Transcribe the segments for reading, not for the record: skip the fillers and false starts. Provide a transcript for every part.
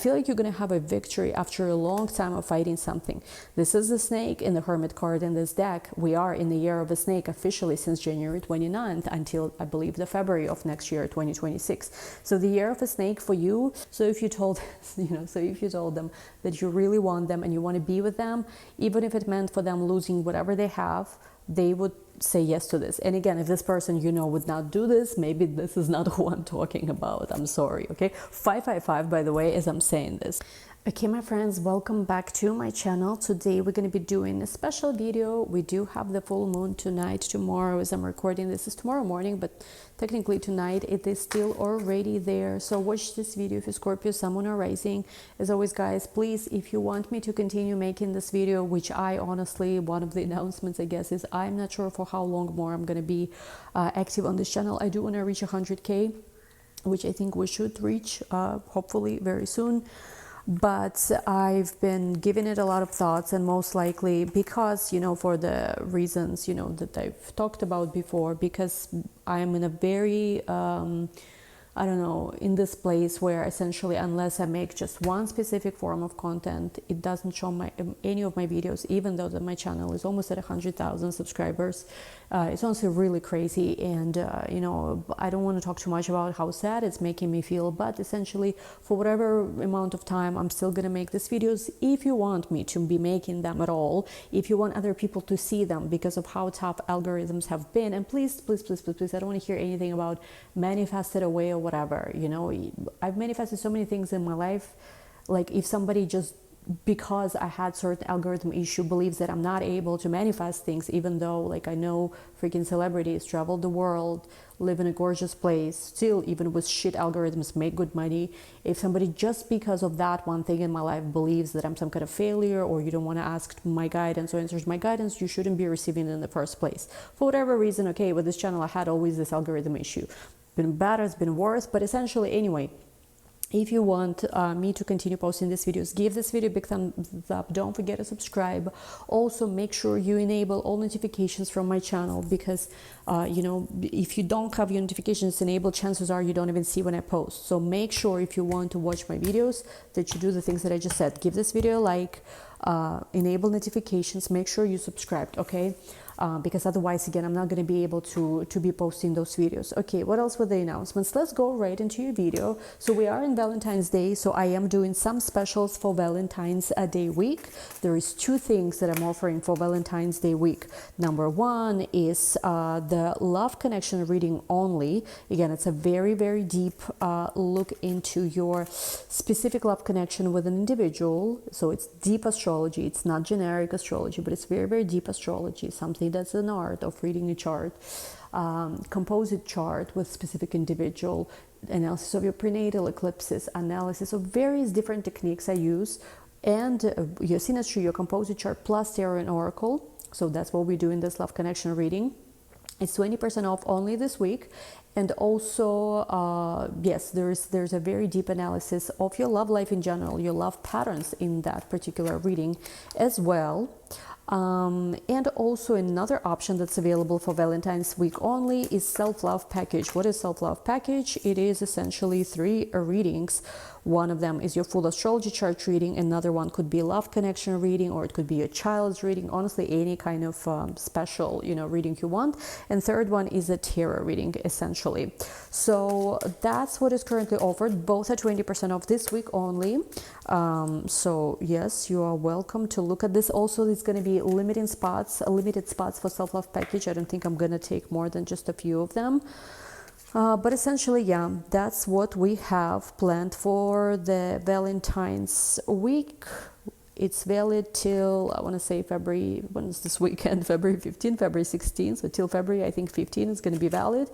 I feel like you're going to have a victory after a long time of fighting something. This is the snake in the Hermit card in this deck. We are in the year of a snake officially since January 29th until I believe the February of next year, 2026. So the year of a snake for you. So if you told, so if you told them that you really want them and you want to be with them, even if it meant for them losing whatever they have, they would say yes to this. And again, if this person would not do this, maybe this is not who I'm talking about. I'm sorry. Okay, 555 by the way, as I'm saying this. Okay, my friends, welcome back to my channel. Today we're going to be doing a special video. We do have the full moon tonight. Tomorrow, as I'm recording this, is tomorrow morning, but technically tonight it is still already there. So watch this video if you're Scorpio, Sun, Moon, or Rising. As always, guys, please, if you want me to continue making this video, which I honestly, one of the announcements I guess is I'm not sure for how long more I'm going to be active on this channel. I do want to reach 100k, which I think we should reach hopefully very soon. But I've been giving it a lot of thoughts, and most likely because, for the reasons, that I've talked about before, because I'm in a very, I don't know, in this place where essentially unless I make just one specific form of content, it doesn't show any of my videos, even though that my channel is almost at 100,000 subscribers. It's honestly really crazy, and I don't want to talk too much about how sad it's making me feel, but essentially for whatever amount of time I'm still gonna make these videos. If you want me to be making them at all, if you want other people to see them because of how tough algorithms have been, and please, please, please, please, please, I don't want to hear anything about manifested away or whatever. I've manifested so many things in my life. Like, if somebody just because I had certain algorithm issue believes that I'm not able to manifest things, even though, like, I know freaking celebrities travel the world, live in a gorgeous place, still even with shit algorithms make good money. If somebody just because of that one thing in my life believes that I'm some kind of failure, or you don't want to ask my guidance or answers my guidance, you shouldn't be receiving it in the first place. For whatever reason, okay, with this channel I had always this algorithm issue. Been better, it's been worse, but essentially anyway, if you want me to continue posting these videos, give this video a big thumbs up. Don't forget to subscribe. Also, make sure you enable all notifications from my channel, because if you don't have your notifications enabled, chances are you don't even see when I post. So make sure, if you want to watch my videos, that you do the things that I just said. Give this video a like, enable notifications, make sure you subscribed, okay? Because otherwise, again, I'm not going to be able to be posting those videos. Okay, what else were the announcements? Let's go right into your video. So we are in Valentine's Day, so I am doing some specials for Valentine's Day week. There is two things that I'm offering for Valentine's Day week. Number one is the love connection reading only. Again, it's a very, very deep look into your specific love connection with an individual. So it's deep astrology. It's not generic astrology, but it's very, very deep astrology, something that's an art of reading a chart, composite chart with specific individual, analysis of your prenatal eclipses, analysis of various different techniques I use, and your synastry, your composite chart, plus tarot and oracle. So that's what we do in this love connection reading. It's 20% off only this week. And also, yes, there's a very deep analysis of your love life in general, your love patterns in that particular reading as well. And also another option that's available for Valentine's week only is self-love package. What is self-love package? It is essentially 3 readings. One of them is your full astrology chart reading. Another one could be love connection reading, or it could be a child's reading. Honestly, any kind of special, reading you want. And third one is a tarot reading, essentially. So that's what is currently offered. Both are 20% off this week only. So yes, you are welcome to look at this. Also, it's going to be limited spots for self-love package. I don't think I'm going to take more than just a few of them. But essentially, yeah, that's what we have planned for the Valentine's week. It's valid till, I want to say February, when is this weekend? February 15, February 16. So till February, I think 15 is going to be valid.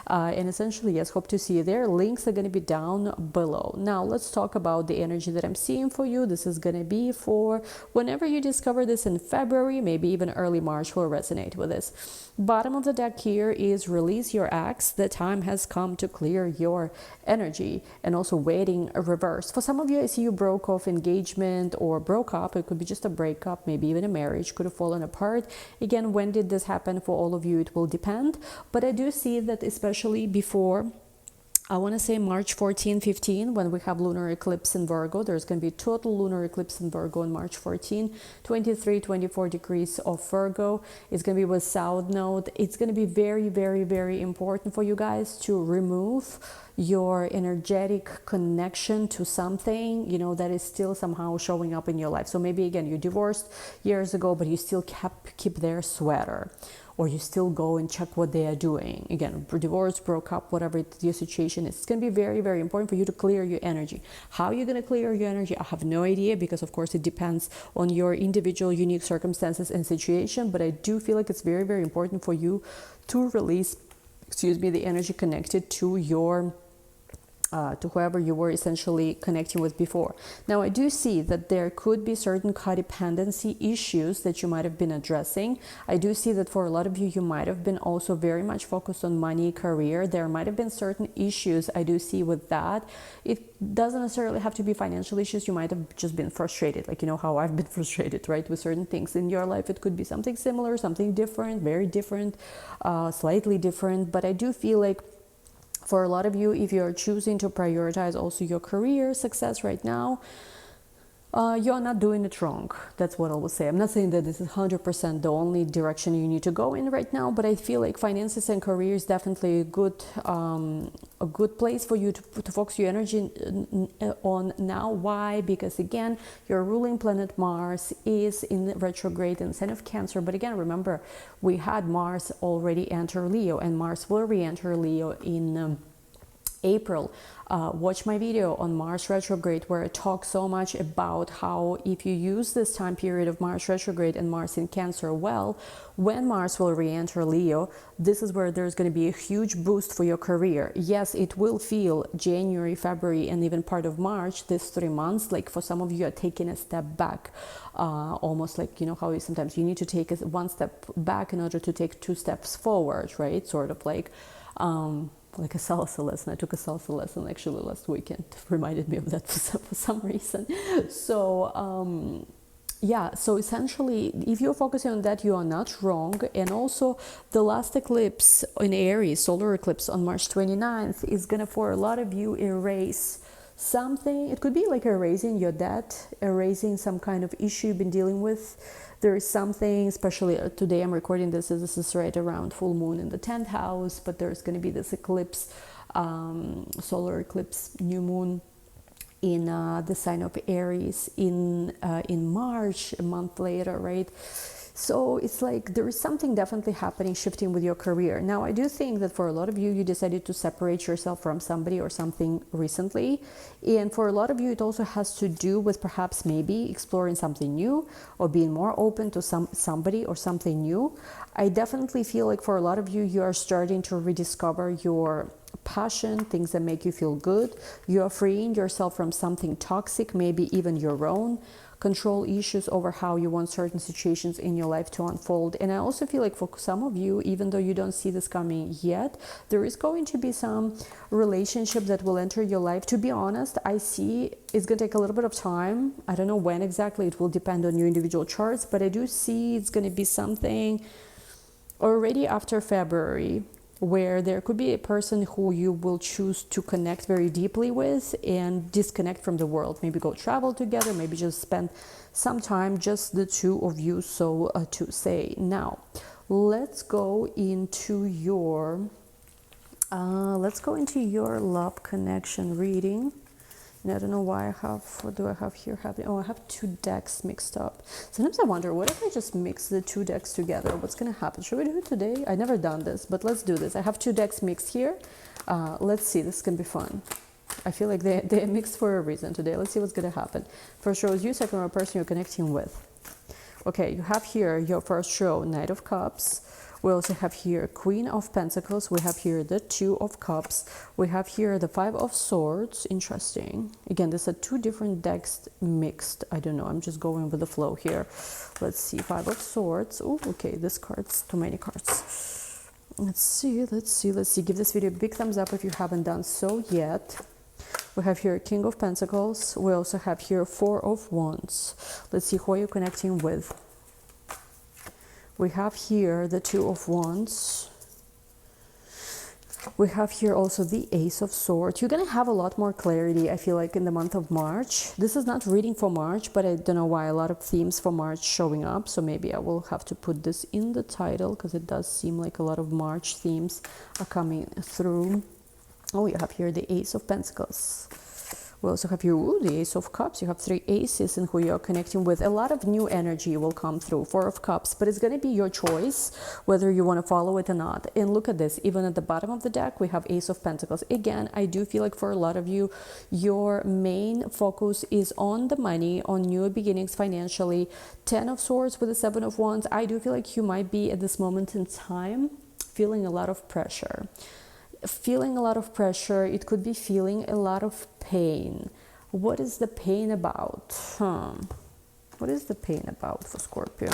And essentially, yes, hope to see you there. Links are going to be down below. Now, let's talk about the energy that I'm seeing for you. This is going to be for whenever you discover this in February, maybe even early March will resonate with this. Bottom of the deck here is release your ex. The time has come to clear your energy. And also waiting reverse. For some of you, I see you broke off engagement or broke up. It could be just a breakup, maybe even a marriage could have fallen apart. Again, when did this happen for all of you? It will depend. But I do see that especially before I want to say March 14, 15, when we have lunar eclipse in Virgo. There's going to be total lunar eclipse in Virgo on March 14, 23, 24 degrees of Virgo. It's going to be with South Node. It's going to be very, very, very important for you guys to remove your energetic connection to something, you know, that is still somehow showing up in your life. So maybe, again, you divorced years ago, but you still keep their sweater, or you still go and check what they are doing. Again, divorce, broke up, whatever your situation is. It's going to be very, very important for you to clear your energy. How are you going to clear your energy? I have no idea, because of course it depends on your individual unique circumstances and situation, but I do feel like it's very, very important for you to release, the energy connected to your to whoever you were essentially connecting with before. Now, I do see that there could be certain codependency issues that you might have been addressing. I do see that for a lot of you, you might have been also very much focused on money, career. There might have been certain issues I do see with that. It doesn't necessarily have to be financial issues. You might have just been frustrated, like, you know how I've been frustrated, right, with certain things in your life. It could be something similar, something different, very different, slightly different. But I do feel like for a lot of you, if you're choosing to prioritize also your career success right now, you're not doing it wrong. That's what I will say. I'm not saying that this is 100% the only direction you need to go in right now, but I feel like finances and career is definitely a good place for you to focus your energy on now. Why? Because again, your ruling planet Mars is in retrograde in sign of Cancer. But again, remember, we had Mars already enter Leo, and Mars will re-enter Leo in April. Watch my video on Mars retrograde, where I talk so much about how if you use this time period of Mars retrograde and Mars in Cancer well, when Mars will re-enter Leo, this is where there's going to be a huge boost for your career. Yes, it will feel January, February, and even part of March, these 3 months, like for some of you are taking a step back, almost like, you know, how sometimes you need to take one step back in order to take 2 steps forward, right? Sort of like a salsa lesson. I took a salsa lesson actually last weekend. It reminded me of that for some reason. So yeah, so essentially, if you're focusing on that, you are not wrong. And also, the last eclipse in Aries, solar eclipse on March 29th, is gonna, for a lot of you, erase something. It could be like erasing your debt, erasing some kind of issue you've been dealing with. There is something, especially today I'm recording this is right around full moon in the 10th house, but there's going to be this eclipse, solar eclipse, new moon in the sign of Aries in March, a month later, right? So it's like there is something definitely happening, shifting with your career. Now, I do think that for a lot of you, you decided to separate yourself from somebody or something recently. And for a lot of you, it also has to do with perhaps maybe exploring something new or being more open to somebody or something new. I definitely feel like for a lot of you, you are starting to rediscover your passion, things that make you feel good. You are freeing yourself from something toxic, maybe even your own control issues over how you want certain situations in your life to unfold. And I also feel like for some of you, even though you don't see this coming yet, there is going to be some relationship that will enter your life. To be honest, I see it's going to take a little bit of time. I don't know when exactly. It will depend on your individual charts, but I do see it's going to be something already after February, where there could be a person who you will choose to connect very deeply with and disconnect from the world. Maybe go travel together, maybe just spend some time, just the two of you, so to say. Now, let's go into your love connection reading. And I don't know why what do I have here happening? Oh, I have 2 decks mixed up. Sometimes I wonder, what if I just mix the 2 decks together? What's going to happen? Should we do it today? I've never done this, but let's do this. I have 2 decks mixed here. Let's see. This can be fun. I feel like they're mixed for a reason today. Let's see what's going to happen. First row is you, second row person you're connecting with. Okay, you have here your first row, Knight of Cups. We also have here Queen of Pentacles. We have here the 2 of Cups. We have here the 5 of Swords. Interesting. Again, these are 2 different decks mixed. I don't know. I'm just going with the flow here. Let's see. 5 of Swords. Oh, okay. This card's too many cards. Let's see. Give this video a big thumbs up if you haven't done so yet. We have here King of Pentacles. We also have here 4 of Wands. Let's see who are you connecting with. We have here the 2 of Wands. We have here also the Ace of Swords. You're going to have a lot more clarity, I feel like, in the month of March. This is not reading for March, but I don't know why a lot of themes for March showing up. So maybe I will have to put this in the title because it does seem like a lot of March themes are coming through. Oh, you have here the Ace of Pentacles. We also have here the Ace of Cups. You have 3 aces in who you're connecting with. A lot of new energy will come through. 4 of Cups, but it's going to be your choice whether you want to follow it or not. And look at this. Even at the bottom of the deck, we have Ace of Pentacles. Again, I do feel like for a lot of you, your main focus is on the money, on new beginnings financially. 10 of Swords with the 7 of Wands. I do feel like you might be at this moment in time feeling a lot of pressure. Feeling a lot of pressure. It could be feeling a lot of pain. What is the pain about? What is the pain about for Scorpio?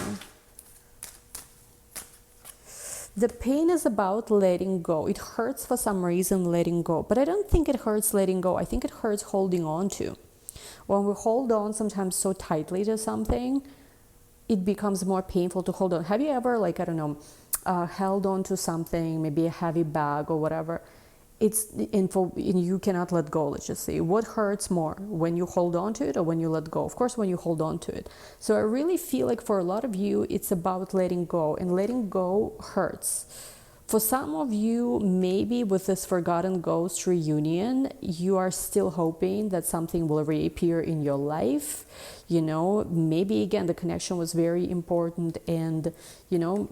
The pain is about letting go. It hurts for some reason, letting go. But I don't think it hurts letting go. I think it hurts holding on to. When we hold on sometimes so tightly to something, it becomes more painful to hold on. Have you ever, like, I don't know, held on to something, maybe a heavy bag or whatever? You cannot let go, let's just say. What hurts more, when you hold on to it or when you let go? Of course, when you hold on to it. So I really feel like for a lot of you, it's about letting go, and letting go hurts. For some of you, maybe with this forgotten ghost reunion, you are still hoping that something will reappear in your life. You know, maybe again, the connection was very important, and, you know,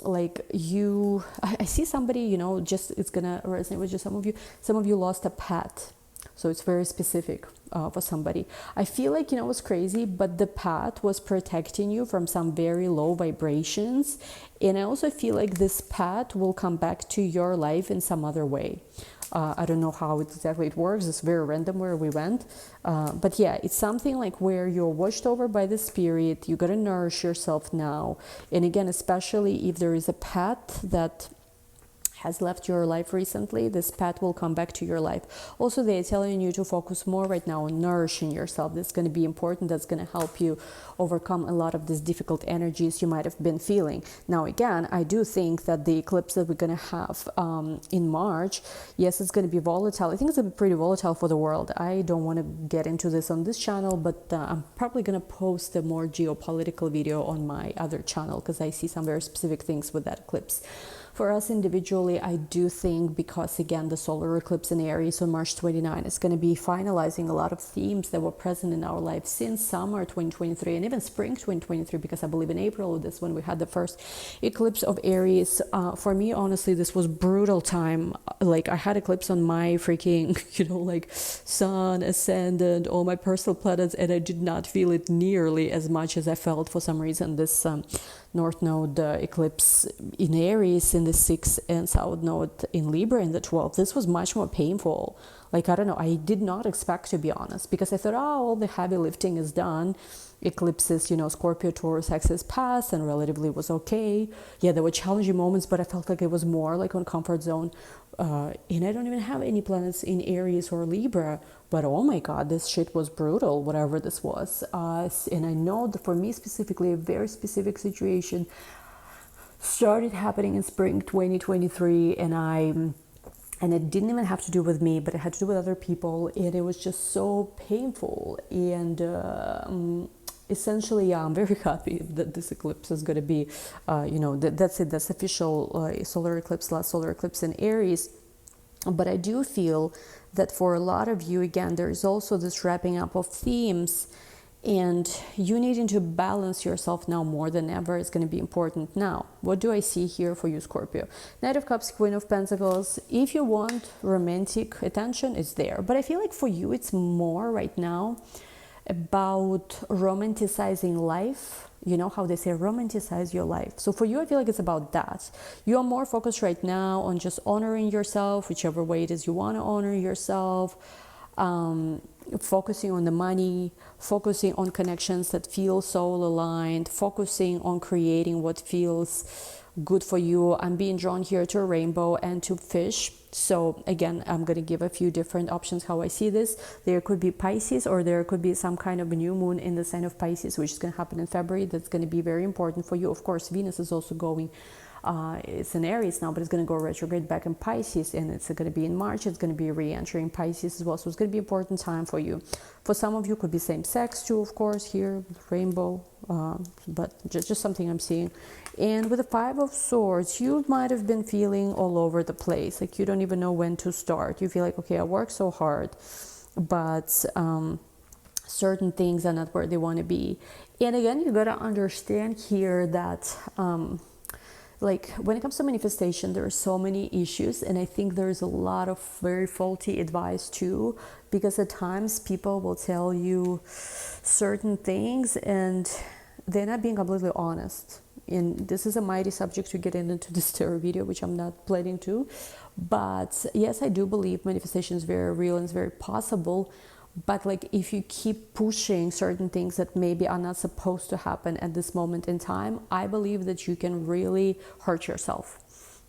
like I see somebody, you know, just, it's gonna resonate with just some of you lost a pet. So it's very specific for somebody. I feel like, you know, what's crazy, but the pet was protecting you from some very low vibrations. And I also feel like this pet will come back to your life in some other way. I don't know how exactly it works. It's very random where we went. But yeah, it's something like where you're watched over by the spirit. You got to nourish yourself now. And again, especially if there is a pet that has left your life recently, this pet will come back to your life. Also, they're telling you to focus more right now on nourishing yourself. That's going to be important. That's going to help you overcome a lot of these difficult energies you might have been feeling. Now, again, I do think that the eclipse that we're going to have in March, yes, it's going to be volatile. I think it's going to be pretty volatile for the world. I don't want to get into this on this channel, but I'm probably going to post a more geopolitical video on my other channel because I see some very specific things with that eclipse. For us individually, I do think, because again, the solar eclipse in Aries on March 29 is going to be finalizing a lot of themes that were present in our life since summer 2023 and even spring 2023, because I believe in April this when we had the first eclipse of Aries. For me, honestly, this was brutal time. Like, I had eclipse on my freaking, you know, like sun, ascendant, all my personal planets, and I did not feel it nearly as much as I felt for some reason this North Node eclipse in Aries in the 6th and South Node in Libra in the 12th. This was much more painful. Like, I don't know, I did not expect, to be honest, because I thought, oh, all the heavy lifting is done. Eclipses, you know, Scorpio, Taurus axis passed and relatively was okay. Yeah, there were challenging moments, but I felt like it was more like on comfort zone. And I don't even have any planets in Aries or Libra, but oh my God, this shit was brutal, whatever this was. And I know that for me specifically, a very specific situation started happening in spring 2023, and it didn't even have to do with me, but it had to do with other people, and it was just so painful. And essentially, yeah, I'm very happy that this eclipse is going to be, you know, that's it. That's official solar eclipse, last solar eclipse in Aries. But I do feel that for a lot of you, again, there is also this wrapping up of themes, and you needing to balance yourself now more than ever is going to be important. Now, what do I see here for you, Scorpio? Knight of Cups, Queen of Pentacles. If you want romantic attention, it's there. But I feel like for you, it's more right now about romanticizing life. You know how they say romanticize your life. So for you, I feel like it's about that. You are more focused right now on just honoring yourself, whichever way it is you want to honor yourself, focusing on the money, focusing on connections that feel soul aligned, focusing on creating what feels good for you. I'm being drawn here to a rainbow and to fish. So again, I'm going to give a few different options how I see this. There could be Pisces, or there could be some kind of a new moon in the sign of Pisces, which is going to happen in February. That's going to be very important for you. Of course, Venus is also going It's in Aries now, but it's going to go retrograde back in Pisces, and it's going to be in March. It's going to be re-entering Pisces as well, so it's going to be an important time for you. For some of you, could be same sex too, of course, here, rainbow, but just something I'm seeing. And with the Five of Swords, you might have been feeling all over the place, like you don't even know when to start. You feel like, okay, I work so hard, but certain things are not where they want to be. And again, you got to understand here that like when it comes to manifestation, there are so many issues, and I think there's a lot of very faulty advice too, because at times people will tell you certain things and they're not being completely honest. And this is a mighty subject to get into this tarot video, which I'm not planning to. But yes, I do believe manifestation is very real and it's very possible. But like if you keep pushing certain things that maybe are not supposed to happen at this moment in time, I believe that you can really hurt yourself.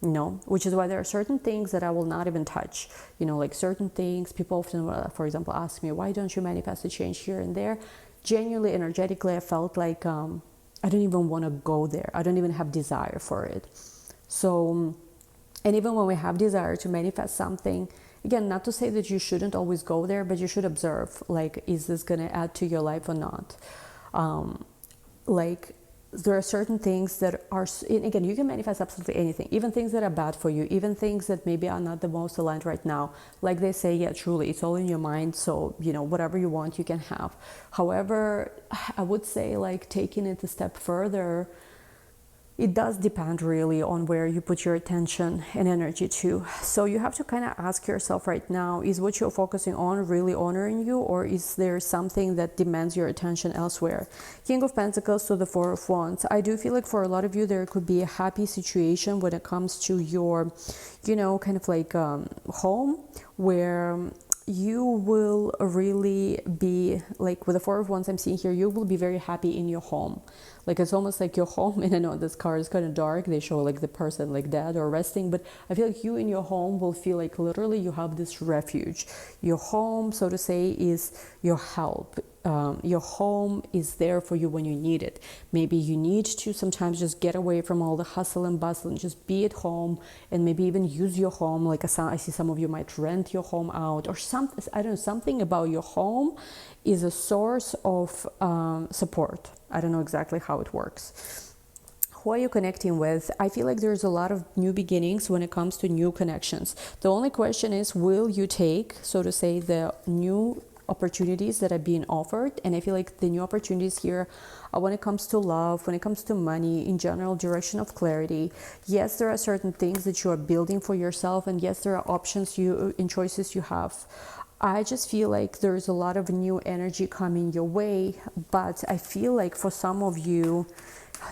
Which is why there are certain things that I will not even touch. Like certain things, people often, for example, ask me, why don't you manifest a change here and there? Genuinely, energetically, I felt like I don't even want to go there. I don't even have desire for it. So, and even when we have desire to manifest something, again, not to say that you shouldn't always go there, but you should observe, like, is this going to add to your life or not? Like, there are certain things that are, and again, you can manifest absolutely anything, even things that are bad for you, even things that maybe are not the most aligned right now. Like they say, yeah, truly, it's all in your mind. So, whatever you want, you can have. However, I would say, like, taking it a step further, it does depend really on where you put your attention and energy to. So you have to kind of ask yourself right now, is what you're focusing on really honoring you, or is there something that demands your attention elsewhere? King of Pentacles to the Four of Wands. I do feel like for a lot of you, there could be a happy situation when it comes to your, kind of like home, where you will really be, like with the Four of Wands I'm seeing here, you will be very happy in your home. Like it's almost like your home, and I know this card is kind of dark, they show like the person like dead or resting, but I feel like you in your home will feel like literally you have this refuge. Your home, so to say, is your help. Your home is there for you when you need it. Maybe you need to sometimes just get away from all the hustle and bustle and just be at home, and maybe even use your home. Like I see some of you might rent your home out or something. I don't know, something about your home is a source of support. I don't know exactly how it works. Who are you connecting with? I feel like there's a lot of new beginnings when it comes to new connections. The only question is, will you take, so to say, the new opportunities that are being offered? And I feel like the new opportunities here are when it comes to love, when it comes to money, in general, direction of clarity. Yes, there are certain things that you are building for yourself, and yes, there are options and choices you have. I just feel like there's a lot of new energy coming your way, but I feel like for some of you,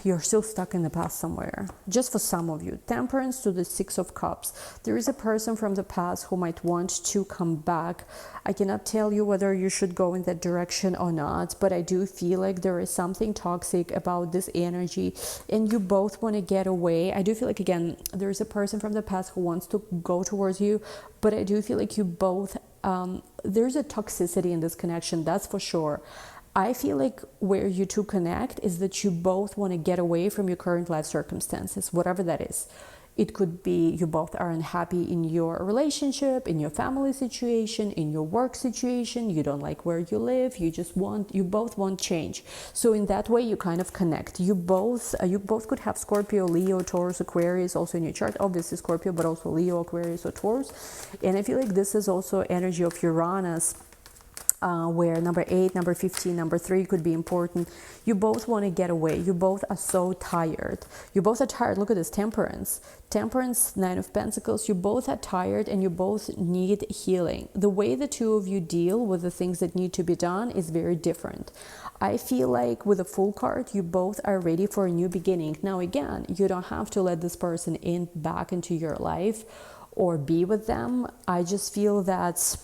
you're still stuck in the past somewhere. Just for some of you. Temperance to the Six of Cups. There is a person from the past who might want to come back. I cannot tell you whether you should go in that direction or not, but I do feel like there is something toxic about this energy, and you both want to get away. I do feel like, again, there is a person from the past who wants to go towards you, but I do feel like you both, there's a toxicity in this connection, that's for sure. I feel like where you two connect is that you both want to get away from your current life circumstances, whatever that is. It could be you both are unhappy in your relationship, in your family situation, in your work situation. You don't like where you live. You both want change. So in that way, you kind of connect. You both could have Scorpio, Leo, Taurus, Aquarius also in your chart. Obviously Scorpio, but also Leo, Aquarius, or Taurus. And I feel like this is also energy of Uranus. Where number 8, number 15, number 3 could be important. You both want to get away. You both are so tired. You both are tired. Look at this, Temperance. Temperance, 9 of Pentacles. You both are tired and you both need healing. The way the two of you deal with the things that need to be done is very different. I feel like with a Fool card, you both are ready for a new beginning. Now, again, you don't have to let this person back into your life or be with them. I just feel that,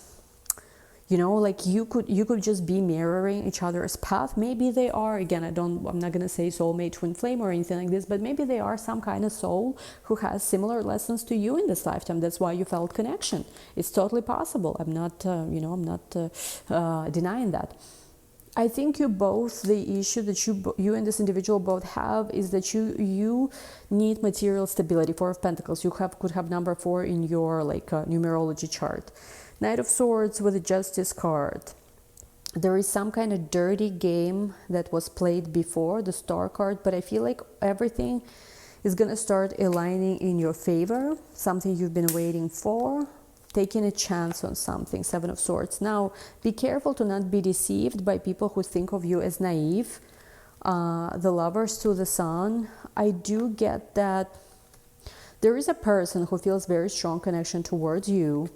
like you could just be mirroring each other's path. Maybe they are, again, I'm not gonna say soulmate, twin flame or anything like this, but maybe they are some kind of soul who has similar lessons to you in this lifetime. That's why you felt connection. It's totally possible. I'm not denying that. I think you both, the issue that you and this individual both have is that you need material stability. Four of Pentacles, you could have number 4 in your like numerology chart. Knight of Swords with the Justice card. There is some kind of dirty game that was played before, the Star card, but I feel like everything is going to start aligning in your favor, something you've been waiting for, taking a chance on something, 7 of Swords. Now, be careful to not be deceived by people who think of you as naive. The Lovers to the Sun, I do get that there is a person who feels very strong connection towards you,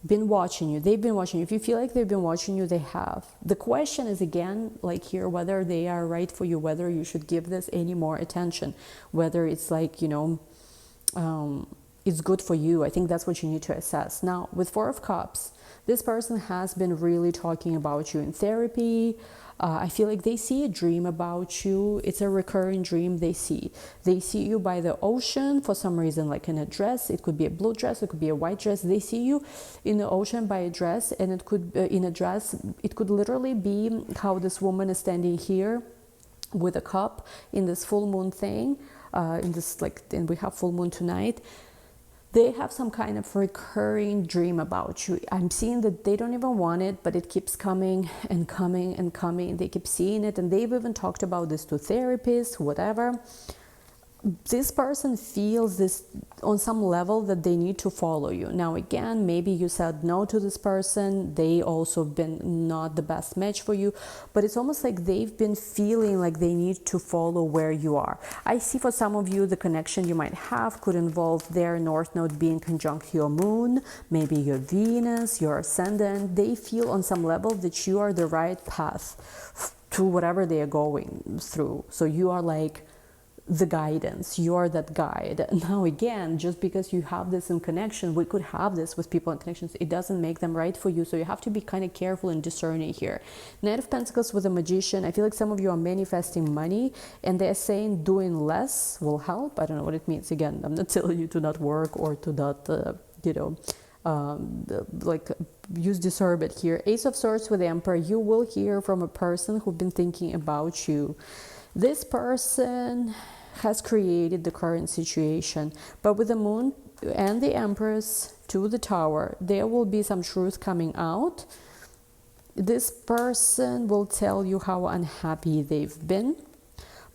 been watching you. They've been watching you. If you feel like they've been watching you, they have. The question is again, like here, whether they are right for you, whether you should give this any more attention, whether it's like, you know, it's good for you. I think that's what you need to assess. Now, with 4 of Cups, this person has been really talking about you in therapy. I feel like they see a dream about you. It's a recurring dream they see. They see you by the ocean for some reason, like in a dress. It could be a blue dress, it could be a white dress. They see you in the ocean by a dress, and it could in a dress. It could literally be how this woman is standing here with a cup in this full moon thing. In this and we have full moon tonight. They have some kind of recurring dream about you. I'm seeing that they don't even want it, but it keeps coming and coming and coming. They keep seeing it, and they've even talked about this to therapists, whatever. This person feels this on some level that they need to follow you. Now again, maybe you said no to this person. They also been not the best match for you, but it's almost like they've been feeling like they need to follow where you are. I see for some of you the connection you might have could involve their North Node being conjunct your moon, maybe your Venus, your ascendant. They feel on some level that you are the right path to whatever they are going through. So you are like the guidance, you're that guide. Now again, just because you have this in connection, we could have this with people in connections, it doesn't make them right for you. So you have to be kind of careful and discerning here. Knight of Pentacles with a Magician, I feel like some of you are manifesting money, and they're saying doing less will help. I don't know what it means. Again, I'm not telling you to not work or to not use discernment here. Ace of Swords with the Emperor, you will hear from a person who's been thinking about you. This person has created the current situation, but with the Moon and the Empress to the Tower, there will be some truth coming out. This person will tell you how unhappy they've been.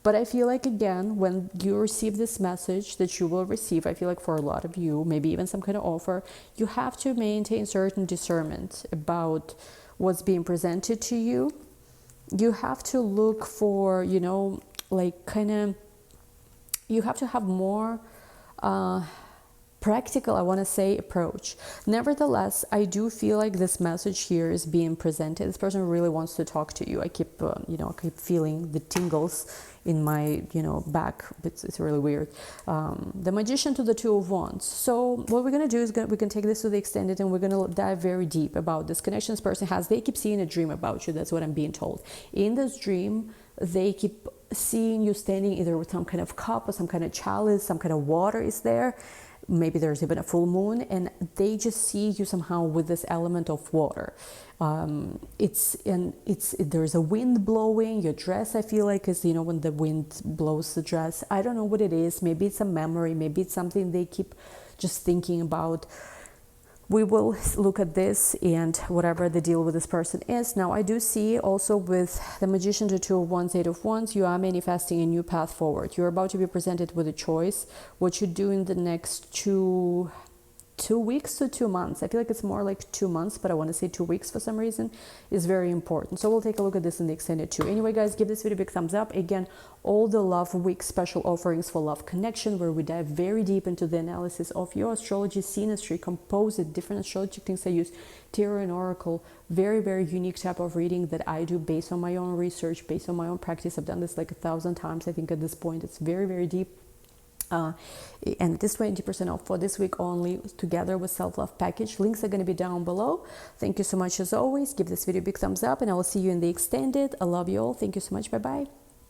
But I feel like, again, when you receive this message that you will receive, I feel like for a lot of you, maybe even some kind of offer, you have to maintain certain discernment about what's being presented to you. You have to look for, you have to have more practical, I want to say, approach. Nevertheless, I do feel like this message here is being presented. This person really wants to talk to you. I keep, I keep feeling the tingles in my, back. It's really weird. The Magician to the Two of Wands. So what we're going to do is we can take this to the extended, and we're going to dive very deep about this connection this person has. They keep seeing a dream about you. That's what I'm being told. In this dream, they keep seeing you standing either with some kind of cup or some kind of chalice, some kind of water is there. Maybe there's even a full moon, and they just see you somehow with this element of water. There's a wind blowing your dress. I feel like is when the wind blows the dress. I don't know what it is. Maybe it's a memory. Maybe it's something they keep just thinking about. We will look at this and whatever the deal with this person is. Now, I do see also with the Magician to Two of Wands, Eight of Wands, you are manifesting a new path forward. You're about to be presented with a choice. What you do in the next two weeks to 2 months. I feel like it's more like 2 months, but I want to say 2 weeks for some reason, is very important. So we'll take a look at this in the extended too. Anyway, guys, give this video a big thumbs up. Again, all the Love Week special offerings for Love Connection, where we dive very deep into the analysis of your astrology, synastry, composite, different astrology things I use, tarot and oracle. Very, very unique type of reading that I do based on my own research, based on my own practice. I've done this like 1,000 times. I think at this point, it's very, very deep. And this 20% off for this week only, together with self-love package. Links are going to be down below. Thank you so much as always. Give this video a big thumbs up, and I will see you in the extended. I love you all. Thank you so much. Bye bye.